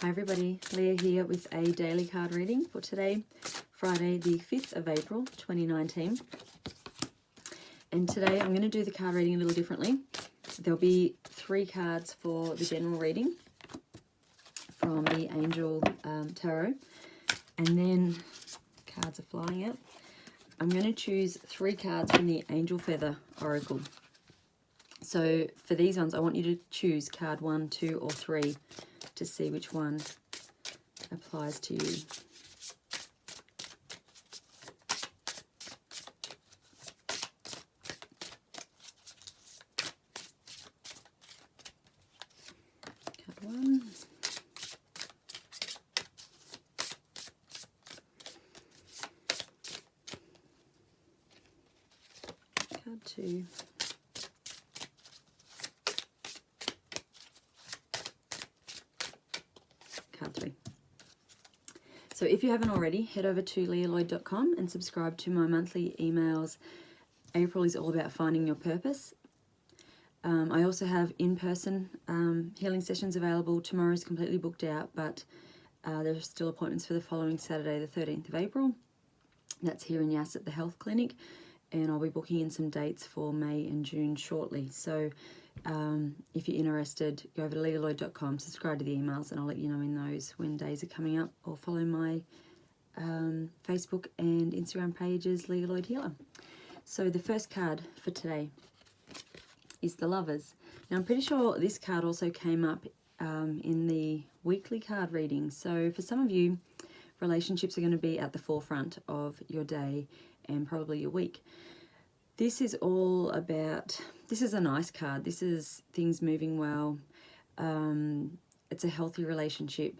Hi everybody, Leah here with a daily card reading for today, Friday the 5th of April 2019. And today I'm going to do the card reading a little differently. There'll be 3 cards for the general reading from the Angel Tarot. And then cards are flying out. I'm going to choose 3 cards from the Angel Feather Oracle. So for these ones, I want you to choose card 1, 2 or 3 to see which one applies to you. Card 1. Card 2. Card 3. So if you haven't already, head over to leahlloyd.com and subscribe to my monthly emails. April is all about finding your purpose. I also have in-person healing sessions available. Tomorrow's completely booked out, but there are still appointments for the following Saturday, the 13th of April. That's here in Yass at the Health Clinic, and I'll be booking in some dates for May and June shortly. So if you're interested, go over to leahlloyd.com, subscribe to the emails, and I'll let you know in those when days are coming up, or follow my Facebook and Instagram pages, Leah Lloyd Healer. So the first card for today is the Lovers. Now I'm pretty sure this card also came up in the weekly card reading. So for some of you, relationships are going to be at the forefront of your day and probably your week. This is all about, this is a nice card. This is things moving well. It's a healthy relationship.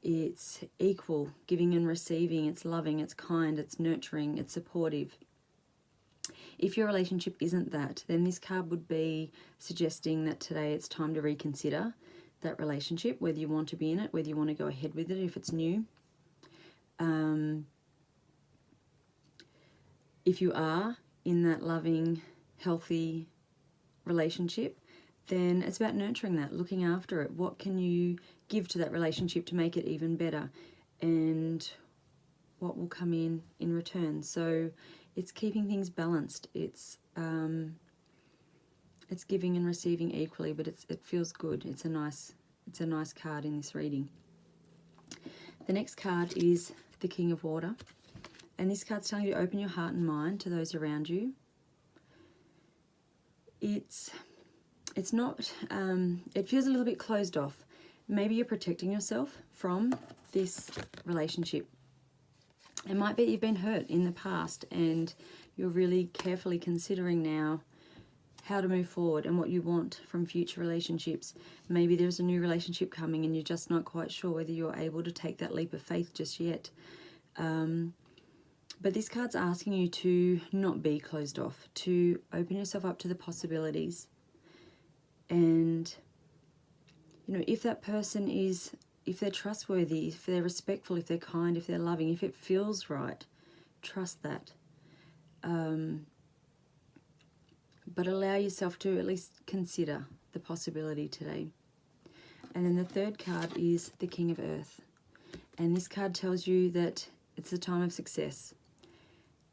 It's equal, giving and receiving. It's loving, it's kind, it's nurturing, it's supportive. If your relationship isn't that, then this card would be suggesting that today it's time to reconsider that relationship, whether you want to be in it, whether you want to go ahead with it if it's new. If you are in that loving, healthy relationship, then it's about nurturing that, looking after it. What can you give to that relationship to make it even better? And what will come in return? So it's keeping things balanced. It's giving and receiving equally, but it feels good. It's a nice card in this reading. The next card is the King of Water. And this card's telling you to open your heart and mind to those around you. It's not, it feels a little bit closed off. Maybe you're protecting yourself from this relationship. It might be you've been hurt in the past and you're really carefully considering now how to move forward and what you want from future relationships. Maybe there's a new relationship coming and you're just not quite sure whether you're able to take that leap of faith just yet. But this card's asking you to not be closed off, to open yourself up to the possibilities. And, you know, if that person is, if they're trustworthy, if they're respectful, if they're kind, if they're loving, if it feels right, trust that. But allow yourself to at least consider the possibility today. And then the third card is the King of Earth. And this card tells you that it's a time of success.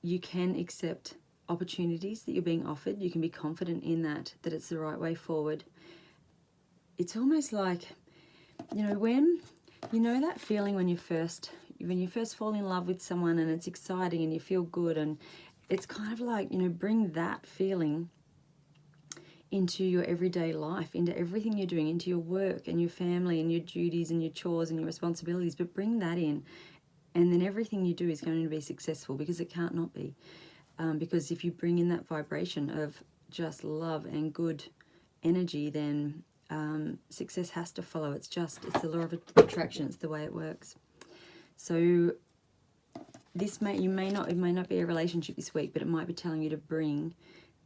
You can accept opportunities that you're being offered. You can be confident in that it's the right way forward. It's almost like, you know, when you know that feeling when you first fall in love with someone and it's exciting and you feel good, and it's kind of like, you know, bring that feeling into your everyday life, into everything you're doing, into your work and your family and your duties and your chores and your responsibilities, but bring that in. And then everything you do is going to be successful, because it can't not be. Because if you bring in that vibration of just love and good energy, then success has to follow. It's the law of attraction. It's the way it works. So it may not be a relationship this week, but it might be telling you to bring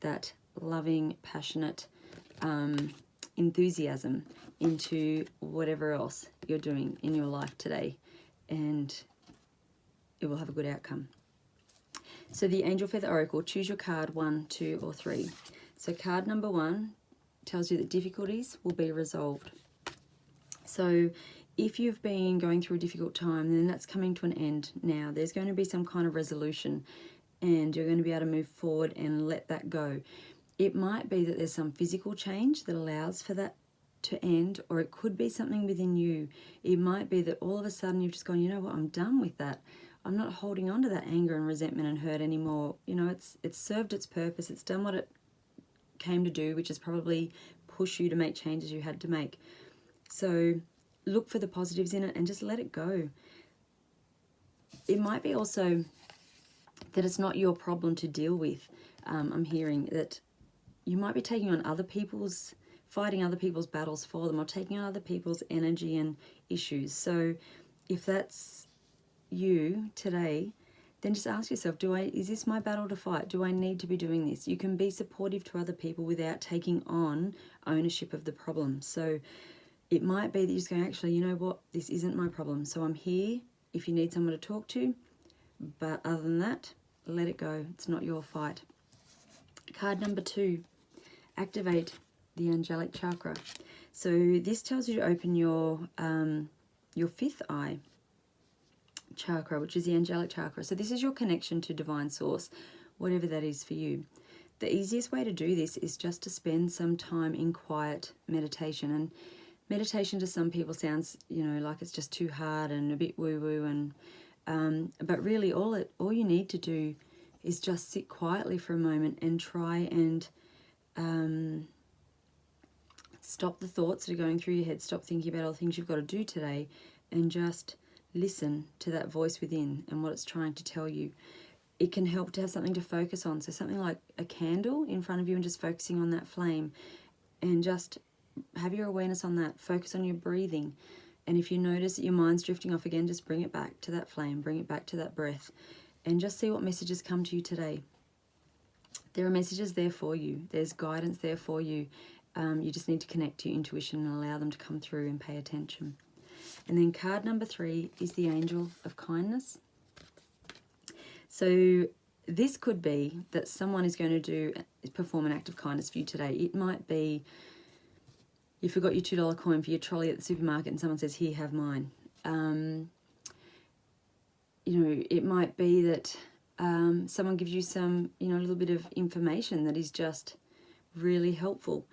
that loving, passionate enthusiasm into whatever else you're doing in your life today. And it will have a good outcome. So the Angel Feather Oracle, choose your card 1, 2 or 3. So card number 1 tells you that difficulties will be resolved. So if you've been going through a difficult time, then that's coming to an end now. There's going to be some kind of resolution, and you're going to be able to move forward and let that go. It might be that there's some physical change that allows for that to end, or it could be something within you. It might be that all of a sudden you've just gone, you know what, I'm done with that. I'm not holding on to that anger and resentment and hurt anymore. You know, it's served its purpose. It's done what it came to do, which is probably push you to make changes you had to make. So look for the positives in it and just let it go. It might be also that it's not your problem to deal with. I'm hearing that you might be taking on other people's, fighting other people's battles for them, or taking on other people's energy and issues. So if that's you today, then just ask yourself, is this my battle to fight? Do I need to be doing this? You can be supportive to other people without taking on ownership of the problem. So it might be that you're just going, actually, you know what, this isn't my problem. So I'm here if you need someone to talk to. But other than that, let it go. It's not your fight. Card number 2, activate the angelic chakra. So this tells you to open your 5th eye chakra, which is the angelic chakra. So this is your connection to divine source, whatever that is for you. The easiest way to do this is just to spend some time in quiet meditation. And meditation to some people sounds, you know, like it's just too hard and a bit woo-woo, and but really all you need to do is just sit quietly for a moment and try and stop the thoughts that are going through your head. Stop thinking about all the things you've got to do today, and just listen to that voice within and what it's trying to tell you. It can help to have something to focus on. So something like a candle in front of you and just focusing on that flame, and just have your awareness on that. Focus on your breathing. And if you notice that your mind's drifting off again, just bring it back to that flame, bring it back to that breath, and just see what messages come to you today. There are messages there for you. There's guidance there for you. You just need to connect to your intuition and allow them to come through and pay attention. And then card number 3 is the angel of kindness. So this could be that someone is going to perform an act of kindness for you today. It might be you forgot your $2 coin for your trolley at the supermarket and someone says, here, have mine. You know, it might be that someone gives you some, you know, a little bit of information that is just really helpful.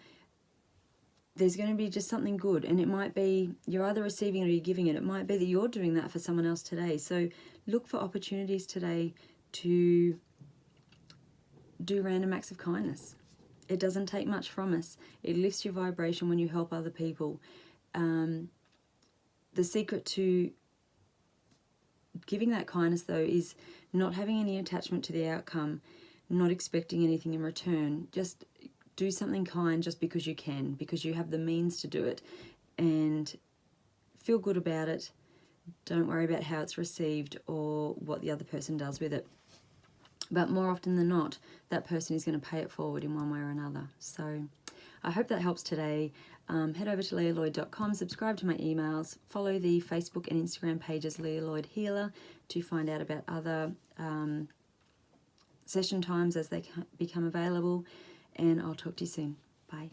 There's going to be just something good, and it might be you're either receiving it or you're giving it. It might be that you're doing that for someone else today. So look for opportunities today to do random acts of kindness. It doesn't take much from us. It lifts your vibration when you help other people. The secret to giving that kindness, though, is not having any attachment to the outcome, not expecting anything in return. Just do something kind just because you can, because you have the means to do it, and feel good about it. Don't worry about how it's received or what the other person does with it. But more often than not, that person is going to pay it forward in one way or another. So I hope that helps today. Head over to leahlloyd.com, subscribe to my emails, follow the Facebook and Instagram pages Leah Lloyd Healer to find out about other session times as they become available. And I'll talk to you soon. Bye.